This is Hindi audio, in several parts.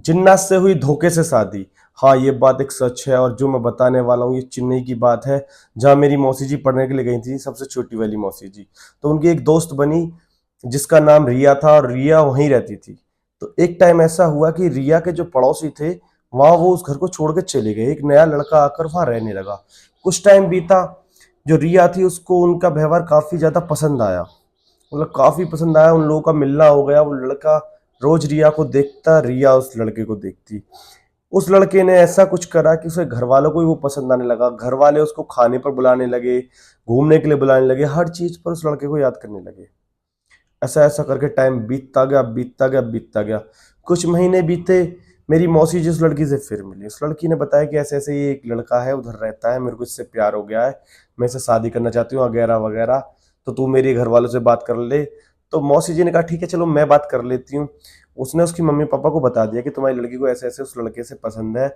जिन्नात से हुई धोखे से शादी। हाँ, ये बात एक सच है और जो मैं बताने वाला हूँ ये चेन्नई की बात है, जहाँ मेरी मौसी जी पढ़ने के लिए गई थी, सबसे छोटी वाली मौसी जी। तो उनकी एक दोस्त बनी जिसका नाम रिया था और रिया वहीं रहती थी। तो एक टाइम ऐसा हुआ कि रिया के जो पड़ोसी थे, वहाँ वो उस घर को छोड़ के चले गए। एक नया लड़का आकर वहाँ रहने लगा। कुछ टाइम बीता, जो रिया थी उसको उनका व्यवहार काफ़ी ज़्यादा पसंद आया। मतलब काफी पसंद आया, उन लोगों का मिलना हो गया। वो लड़का रोज रिया को देखता, रिया उस लड़के को देखती। उस लड़के ने ऐसा कुछ करा कि उसे घर वालों को ही वो पसंद आने लगा। घर वाले उसको खाने पर बुलाने लगे, घूमने के लिए बुलाने लगे, हर चीज पर उस लड़के को याद करने लगे। ऐसा ऐसा करके टाइम बीतता गया, बीतता गया, बीतता गया। कुछ महीने बीते, मेरी मौसी जी उस लड़की से फिर मिली। उस लड़की ने बताया कि ऐसे ऐसे ये एक लड़का है, उधर रहता है, मेरे को इससे प्यार हो गया है, मैं इससे शादी करना चाहती हूँ, वगैरह वगैरह। तो तू मेरे घर वालों से बात कर ले। तो मौसी जी ने कहा ठीक है, चलो मैं बात कर लेती हूँ। उसने उसकी मम्मी पापा को बता दिया कि तुम्हारी लड़की को ऐसे ऐसे उस लड़के से पसंद है।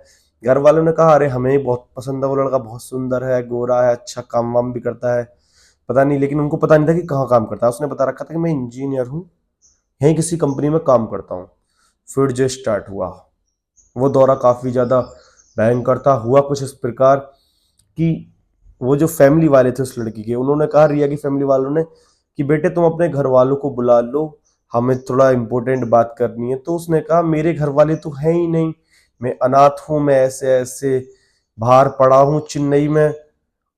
घर वालों ने कहा अरे हमें ही बहुत पसंद है, वो लड़का बहुत सुंदर है, गोरा है, अच्छा काम वाम भी करता है। पता नहीं, लेकिन उनको पता नहीं था कि कहाँ काम करता है। उसने बता रखा था कि मैं इंजीनियर हूँ, यहीं किसी कंपनी में काम करता हूँ। फिर जो स्टार्ट हुआ, वो दौरा काफ़ी ज़्यादा भयंकर था। हुआ कुछ इस प्रकार कि वो जो फैमिली वाले थे उस लड़की के, उन्होंने कहा रिया की फैमिली वालों ने कि बेटे तुम अपने घर वालों को बुला लो, हमें थोड़ा इम्पोर्टेंट बात करनी है। तो उसने कहा मेरे घर वाले तो हैं ही नहीं, मैं अनाथ हूँ, मैं ऐसे ऐसे बाहर पड़ा हूँ चेन्नई में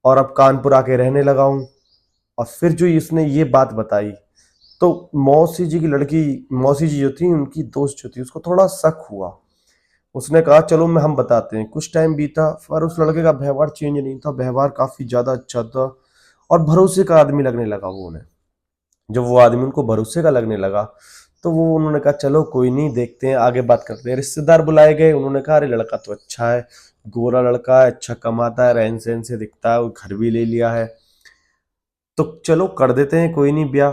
और अब कानपुर आके रहने लगा हूँ। और फिर जो इसने ये बात बताई, तो मौसी जी की लड़की, मौसी जी जो थी उनकी दोस्त जो थी, उसको थोड़ा शक हुआ। उसने कहा चलो मैं हम बताते हैं। कुछ टाइम बीता, पर उस लड़के का व्यवहार चेंज नहीं था, व्यवहार काफी ज्यादा अच्छा था और भरोसे का आदमी लगने लगा वो उन्हें। जब वो आदमी उनको भरोसे का लगने लगा, तो वो उन्होंने कहा चलो कोई नहीं, देखते हैं, आगे बात करते हैं। रिश्तेदार बुलाए गए। उन्होंने कहा अरे लड़का तो अच्छा है, गोरा लड़का है, अच्छा कमाता है, रहन सहन से दिखता है, वो घर भी ले लिया है, तो चलो कर देते हैं, कोई नहीं ब्याह।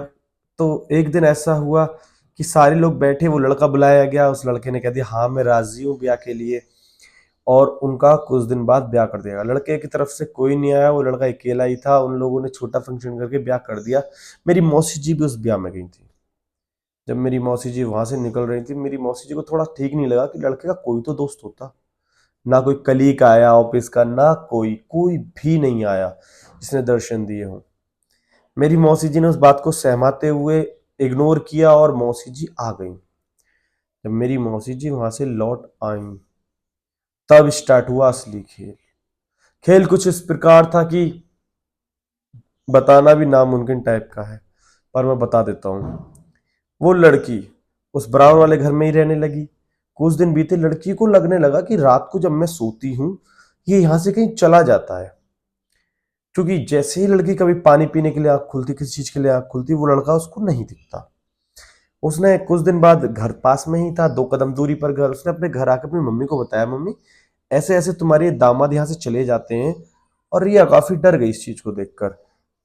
तो एक दिन ऐसा हुआ कि सारे लोग बैठे, वो लड़का बुलाया गया, उस लड़के ने कह दिया हाँ मैं राजी हूँ ब्याह के लिए। और उनका कुछ दिन बाद ब्याह कर दिया गया। लड़के की तरफ से कोई नहीं आया, वो लड़का अकेला ही था। उन लोगों ने छोटा फंक्शन करके ब्याह कर दिया। मेरी मौसी जी भी उस ब्याह में गई थी। जब मेरी मौसी जी वहां से निकल रही थी, मेरी मौसी जी को थोड़ा ठीक नहीं लगा कि लड़के का कोई तो दोस्त होता। ना कोई कलीग आया ऑफिस का, ना कोई कोई भी नहीं आया जिसने दर्शन दिए हों। मेरी मौसी जी ने उस बात को सहमाते हुए इग्नोर किया और मौसी जी आ गई। जब मेरी मौसी जी वहां से लौट आई, तब स्टार्ट हुआ असली खेल। खेल कुछ इस प्रकार था कि बताना भी नामुमकिन टाइप का है, पर मैं बता देता हूँ। वो लड़की उस ब्राउन वाले घर में ही रहने लगी। कुछ दिन बीते, लड़की को लगने लगा कि रात को जब मैं सोती हूँ, ये यहाँ से कहीं चला जाता है। क्योंकि जैसे ही लड़की कभी पानी पीने के लिए आँख खुलती, किसी चीज के लिए आँख खुलती, वो लड़का उसको नहीं दिखता। उसने कुछ दिन बाद, घर पास में ही था, 2 कदम दूरी पर घर, उसने अपने घर आकर अपनी मम्मी को बताया मम्मी ऐसे ऐसे तुम्हारे दामाद यहाँ से चले जाते हैं। और रिया काफी डर गई इस चीज को देखकर।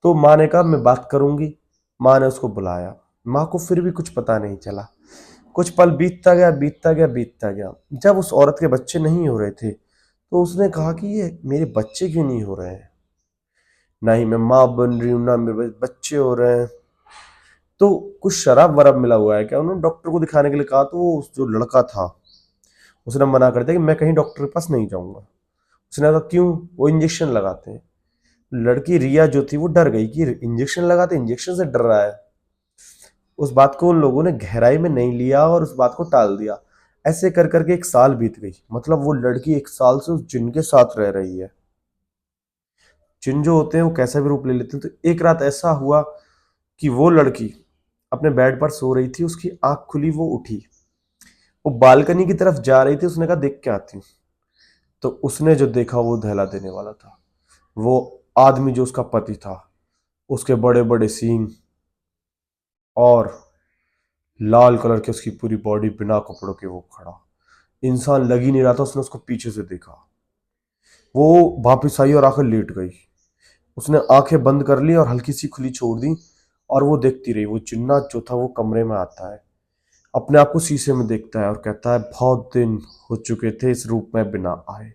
तो माँ ने कहा मैं बात करूंगी। माँ ने उसको बुलाया। माँ को फिर भी कुछ पता नहीं चला। कुछ पल बीतता गया, बीतता गया, बीतता गया। जब उस औरत के बच्चे नहीं हो रहे थे, तो उसने कहा कि ये मेरे बच्चे क्यों नहीं हो रहे हैं, ना ही मैं माँ बन रही हूँ, ना मेरे बच्चे हो रहे हैं। तो कुछ शराब वराब मिला हुआ है क्या? उन्होंने डॉक्टर को दिखाने के लिए कहा, तो वो जो लड़का था उसने मना कर दिया कि मैं कहीं डॉक्टर के पास नहीं जाऊंगा। उसने कहा क्यों? वो इंजेक्शन लगाते हैं। लड़की रिया जो थी वो डर गई कि इंजेक्शन लगाते, इंजेक्शन से डर रहा है। उस बात को उन लोगों ने गहराई में नहीं लिया और उस बात को टाल दिया। ऐसे कर करके 1 साल बीत गई। मतलब वो लड़की 1 साल से उस जिन के साथ रह रही है। जिन जो होते हैं वो कैसा भी रूप ले लेते हैं। तो एक रात ऐसा हुआ कि वो लड़की अपने बेड पर सो रही थी, उसकी आंख खुली, वो उठी, वो बालकनी की तरफ जा रही थी। उसने कहा देख के आती हूँ। तो उसने जो देखा वो दहला देने वाला था। वो आदमी जो उसका पति था, उसके बड़े बड़े सींग और लाल कलर की उसकी पूरी बॉडी, बिना कपड़ों के वो खड़ा, इंसान लग ही नहीं रहा था। उसने उसको पीछे से देखा, वो वापिस आई और आकर लेट गई। उसने आंखें बंद कर ली और हल्की सी खुली छोड़ दी और वो देखती रही। वो जिन्नात जो था वो कमरे में आता है, अपने आप को शीशे में देखता है और कहता है बहुत दिन हो चुके थे इस रूप में बिना आए।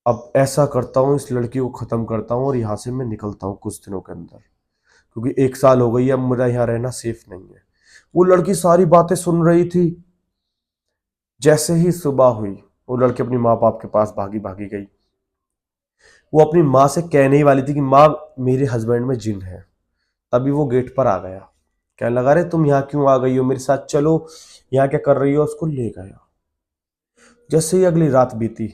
अब ऐसा करता हूँ, इस लड़की को खत्म करता हूँ और यहाँ से मैं निकलता हूँ कुछ दिनों के अंदर, क्योंकि 1 साल हो गई है, अब मेरा यहाँ रहना सेफ नहीं है। वो लड़की सारी बातें सुन रही थी। जैसे ही सुबह हुई, वो लड़की अपनी माँ बाप के पास भागी भागी गई। वो अपनी माँ से कहने ही वाली थी कि माँ, मेरे हस्बैंड में जिन है। तभी वो गेट पर आ गया, कहने लगा, अरे तुम यहाँ क्यों आ गई हो, मेरे साथ चलो, यहाँ क्या कर रही हो। उसको ले गया। जैसे ही अगली रात बीती,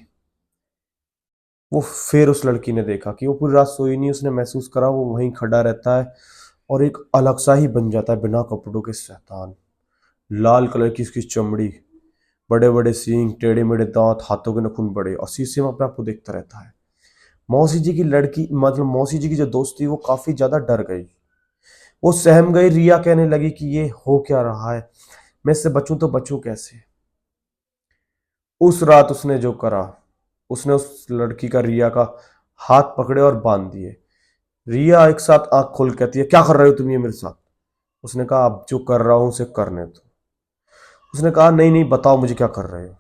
वो फिर उस लड़की ने देखा कि वो पूरी रात सोई नहीं। उसने महसूस करा वो वहीं खड़ा रहता है और एक अलग सा ही बन जाता है, बिना कपड़ों के शैतान। लाल कलर की उसकी चमड़ी, बड़े बड़े सींग, टेढ़े मेढ़े दांत, हाथों के नाखून बड़े, और शीशे में अपने आप को देखता रहता है। मौसी जी की लड़की, मतलब मौसी जी की जो दोस्त थी, वो काफी ज्यादा डर गई। वो सहम गई। रिया कहने लगी कि ये हो क्या रहा है, मैं इससे बचूं तो बचूं कैसे। उस रात उसने जो करा, उसने उस लड़की का, रिया का हाथ पकड़े और बांध दिए। रिया एक साथ आंख खोल के कहती है, क्या कर रहे हो तुम ये मेरे साथ। उसने कहा, अब जो कर रहा हूं उसे करने दो। उसने कहा, नहीं नहीं, बताओ मुझे क्या कर रहे हो।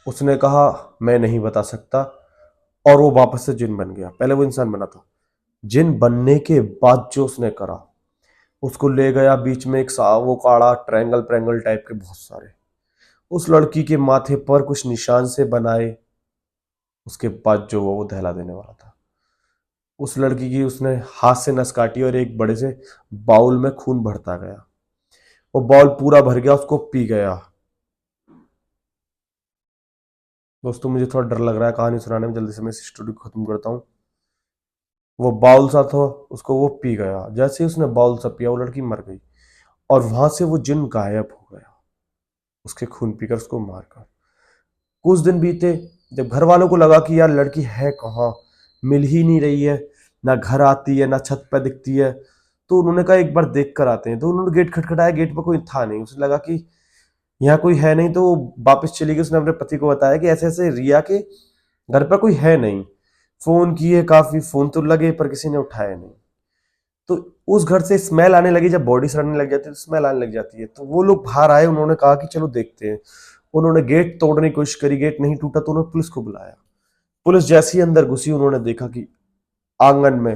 उसने कहा, मैं नहीं बता सकता। और वो वापस से जिन बन गया। पहले वो इंसान बना था। जिन बनने के बाद जो उसने करा, उसको ले गया बीच में एक वो काड़ा ट्रायंगल ट्रायंगल टाइप के बहुत सारे, उस लड़की के माथे पर कुछ निशान से बनाए। उसके बाद जो वो दहला देने वाला था, उस लड़की की उसने हाथ से नस काटी और एक बड़े से बाउल में खून भरता गया। वो बाउल पूरा भर गया, उसको पी गया। दोस्तों, मुझे थोड़ा डर लग रहा है कहानी सुनाने में, जल्दी से मैं इस स्टोरी को खत्म करता हूँ। वो बाउल सा था, उसको वो पी गया। जैसे ही उसने बाउल सा पिया, वो लड़की मर गई और वहां से वो जिन गायब हो गया, उसके खून पीकर, उसको मारकर। कुछ दिन बीते। जब घर वालों को लगा कि यार लड़की है कहाँ, मिल ही नहीं रही है, ना घर आती है ना छत पर दिखती है, तो उन्होंने कहा एक बार देख कर आते हैं। तो उन्होंने गेट खटखटाया, गेट पर कोई था नहीं। उसे लगा कि यहाँ कोई है नहीं, तो वो वापस चली गई। उसने अपने पति को बताया कि ऐसे ऐसे रिया के घर पर कोई है नहीं। फोन किए, काफी फोन तो लगे पर किसी ने उठाया नहीं। तो उस घर से स्मेल आने लगी। जब बॉडी सड़ने लग जाती है तो स्मेल आने लग जाती है। तो वो लोग बाहर आए, उन्होंने कहा कि चलो देखते हैं। उन्होंने गेट तोड़ने की कोशिश करी, गेट नहीं टूटा, तो उन्होंने पुलिस को बुलाया। पुलिस जैसे ही अंदर घुसी, उन्होंने देखा कि आंगन में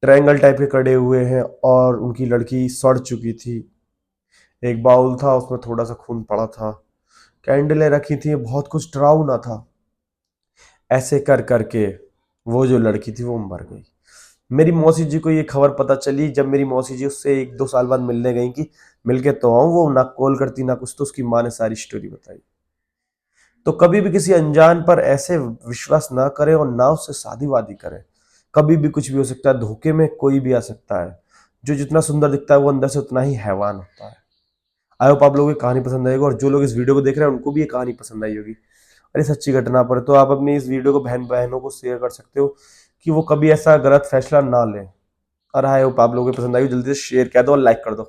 ट्रायंगल टाइप के कड़े हुए हैं और उनकी लड़की सड़ चुकी थी। एक बाउल था, उसमें थोड़ा सा खून पड़ा था, कैंडलें रखी थी, बहुत कुछ डरावना था। ऐसे कर करके वो जो लड़की थी वो मर गई। मेरी मौसी जी को ये खबर पता चली जब मेरी मौसी जी उससे 1-2 साल बाद मिलने गई कि मिलके तो आऊं। वो ना कॉल करती ना कुछ। तो उसकी माँ ने सारी स्टोरी बताई। तो कभी भी किसी अनजान पर ऐसे विश्वास ना करें और ना उससे शादी वादी करें। कभी भी कुछ भी हो सकता है, धोखे में कोई भी आ सकता है। जो जितना सुंदर दिखता है वो अंदर से उतना ही हैवान होता है। आई होप आप लोगों को कहानी पसंद आएगी, और जो लोग इस वीडियो को देख रहे हैं उनको भी ये कहानी पसंद आई होगी। अरे सच्ची घटना पर तो आप अपनी इस वीडियो को बहन बहनों को शेयर कर सकते हो कि वो कभी ऐसा गलत फैसला ना लें। और आई होप आप लोगों को पसंद आई हो। जल्दी से शेयर कर दो और लाइक कर दो।